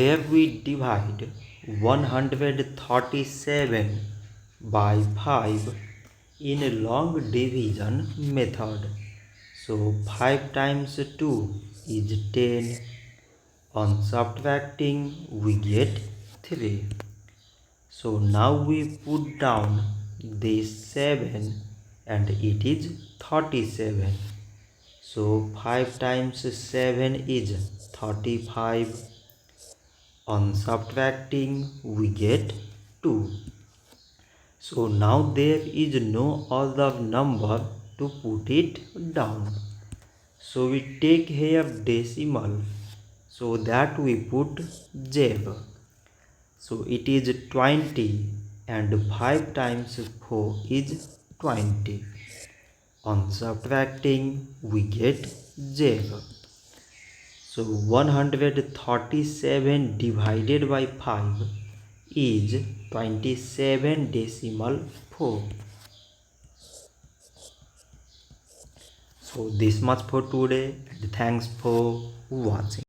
Here we divide 137 by 5 in a long division method. So 5 times 2 is 10. On subtracting we get 3. So now we put down this 7 and it is 37. So 5 times 7 is 35. On subtracting we get 2. So now there is no other number to put it down. So we take here decimal, so that we put 0. So it is 20 and 5 times 4 is 20. On subtracting we get 0. So 137 divided by 5 is 27.4. So this much for today and thanks for watching.